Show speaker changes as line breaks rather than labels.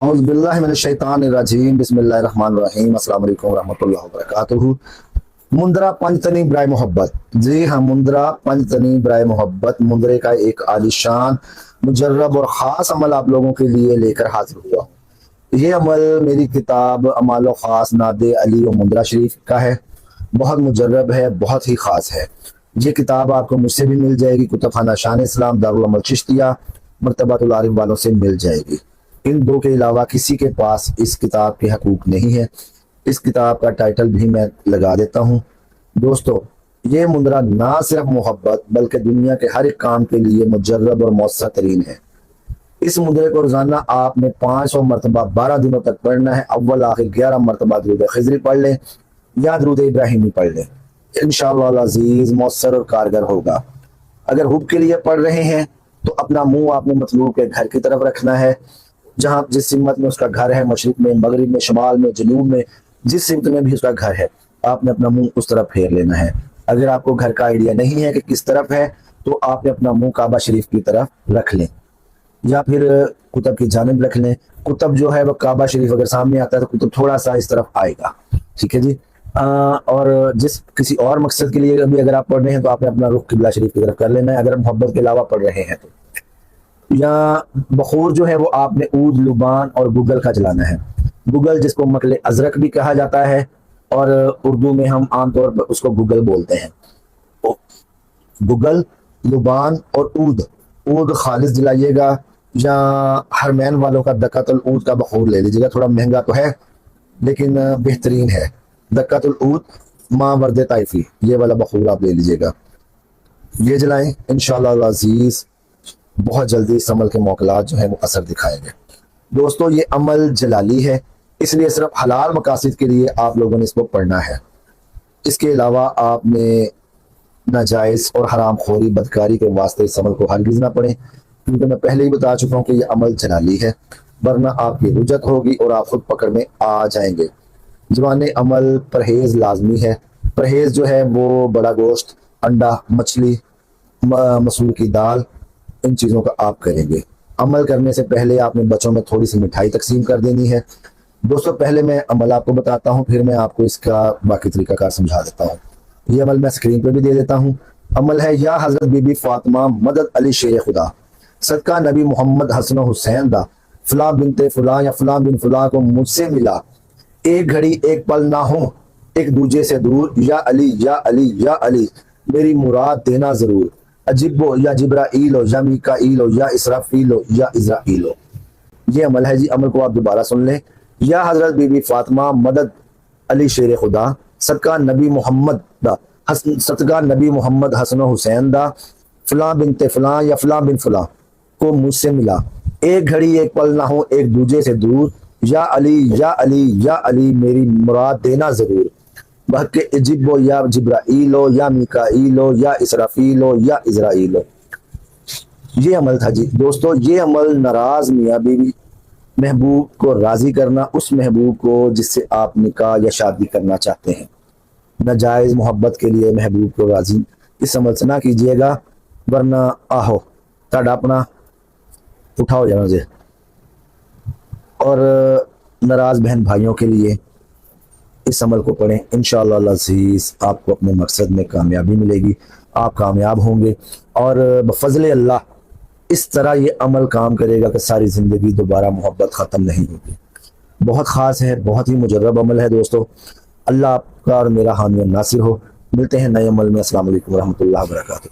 औज़ु बिल्लाहि मिनश शैतानिर रजीम बिस्मिल्लाहिर रहमानिर रहीम अस्सलाम वालेकुम रहमतुल्लाहि व बरकातुहू। मुंदरा पंजतनी बराए मोहब्बत। जी हाँ, मुंदरा पंजतनी बराए मोहब्बत मुंदरे का एक आलिशान मुजर्रब और ख़ास अमल आप लोगों के लिए लेकर हाजिर हुआ हूँ। ये अमल मेरी किताब अमाल ख़ास नादे अली व मुंदरा शरीफ का है। बहुत मुजर्रब है, बहुत ही ख़ास है। ये किताब आपको मुझसे भी मिल जाएगी, कुतुबखाना शान इस्लाम दारुल अमल चिश्तिया मर्तबातुल आरिफ वालों से मिल जाएगी। इन दो के अलावा किसी के पास इस किताब के हकूक नहीं है। इस किताब का टाइटल भी मैं लगा देता हूँ। दोस्तों, ये मुंदरा ना सिर्फ मोहब्बत बल्कि दुनिया के हर एक काम के लिए मुजर्रब और मौसर तरीन है। इस मुंदरे को रोजाना आपने 500 मरतबा 12 दिनों तक पढ़ना है। अव्वल आखिर 11 मरतबा दरूद खिज़री पढ़ लें या दरूद इब्राहिमी पढ़ लें। इंशाअल्लाह अज़ीज़ मौसर और कारगर होगा। अगर हुब के लिए पढ़ रहे हैं तो अपना मुंह आपने मतलूब के घर की तरफ रखना है। जहाँ जिस सिमत में उसका घर है, मशरिक में, मगरिब में, शमाल में, जनूब में, जिस सिमत में भी उसका घर है, आपने अपना मुंह उस तरफ फेर लेना है। अगर आपको घर का आइडिया नहीं है कि किस तरफ है तो आपने अपना मुंह काबा शरीफ की तरफ रख लें या फिर कुतुब की जानिब रख लें। कुतुब जो है वो काबा शरीफ अगर सामने आता है तो कुतुब थोड़ा सा इस तरफ आएगा। ठीक है जी। और जिस किसी और मकसद के लिए भी अगर आप पढ़ रहे हैं तो आपने अपना रुख किबला शरीफ की तरफ कर लेना है, अगर मोहब्बत के अलावा पढ़ रहे हैं तो। या बखूर जो है वो आपने ऊद, लुबान और गूगल का चलाना है। गूगल जिसको मकले अजरक भी कहा जाता है और उर्दू में हम आमतौर पर उसको गूगल बोलते हैं। गूगल, लुबान और ऊद। ऊद खालिस जलाइएगा या हरमैन वालों का दक्कतुल ऊद का बखूर ले लीजिएगा। थोड़ा महंगा तो है लेकिन बेहतरीन है। दक्कतुल ऊद माँ वर्द ताइफी, ये वाला बखूर आप ले लीजिएगा। ये जलाएं, इंशाअल्लाह अज़ीज़ बहुत जल्दी इस अमल के मौकलात जो है वो असर दिखाएंगे। दोस्तों, ये अमल जलाली है, इसलिए सिर्फ हलाल मकासद के लिए आप लोगों ने इसको पढ़ना है। इसके अलावा आपने नाजायज़ और हराम खोरी बदकारी के वास्ते इस अमल को हरगिज़ ना पढ़ें, क्योंकि मैं पहले ही बता चुका हूँ कि ये अमल जलाली है, वरना आपकी रुजत होगी और आप खुद पकड़ में आ जाएंगे। जवाने अमल परहेज़ लाजमी है। परहेज़ जो है वो बड़ा गोश्त, अंडा, मछली, मसूर की दाल, इन चीज़ों का आप करेंगे। अमल करने से पहले आपने बच्चों में थोड़ी सी मिठाई तकसीम कर देनी है। दोस्तों, पहले मैं अमल आपको बताता हूँ, फिर मैं आपको इसका बाकी तरीकाकार समझा देता हूँ। ये अमल मैं स्क्रीन पर भी दे देता हूँ। अमल है, या हज़रत बीबी फातिमा मदद अली शेर खुदा, सदका नबी मोहम्मद हसन हुसैन दा, फलां बिनते फलां या फलां बिन फलां को मुझसे मिला, एक घड़ी एक पल ना हो एक दूजे से दूर, या अली या अली या अली मेरी मुराद देना जरूर, अजिबो या जिब्राइलो या मीकाइलो या इसराफीलो या इज़राइलो। ये अमल है जी। अमल को आप दोबारा सुन लें। या हज़रत बीबी फातिमा मदद अली शेर खुदा, सदका नबी मोहम्मद दा, सदका नबी मोहम्मद हसन हुसैन दा, फलां बिनते फलां या फलां बिन फलां को मुझसे मिला, एक घड़ी एक पल ना हो एक दूजे से दूर, या अली या अली या अली मेरी मुराद देना जरूर, बहके इजिबो या जिब्राइलो या मीकाइलो या इसराफीलो या इज़राइलो। ये अमल था जी। दोस्तों, ये अमल नाराज मियाँ बीवी महबूब को राजी करना, उस महबूब को जिससे आप निकाह या शादी करना चाहते हैं। नाजायज़ मोहब्बत के लिए महबूब को राजी इस अमल से ना कीजिएगा, वरना आहो ताड़ा अपना उठाओ जाना जे। और नाराज बहन भाइयों के लिए इस अमल को पढ़ें। इंशाअल्लाह अज़ीज़ आपको अपने मकसद में कामयाबी मिलेगी, आप कामयाब होंगे और बफज़ल अल्लाह इस तरह ये अमल काम करेगा कि सारी ज़िंदगी दोबारा मोहब्बत ख़त्म नहीं होगी। बहुत ख़ास है, बहुत ही मुजर्रब अमल है। दोस्तों, अल्लाह आपका और मेरा हामी और नासिर हो। मिलते हैं नए अमल में। अस्सलाम वालेकुम रहमतुल्लाहि व बरकातुहू।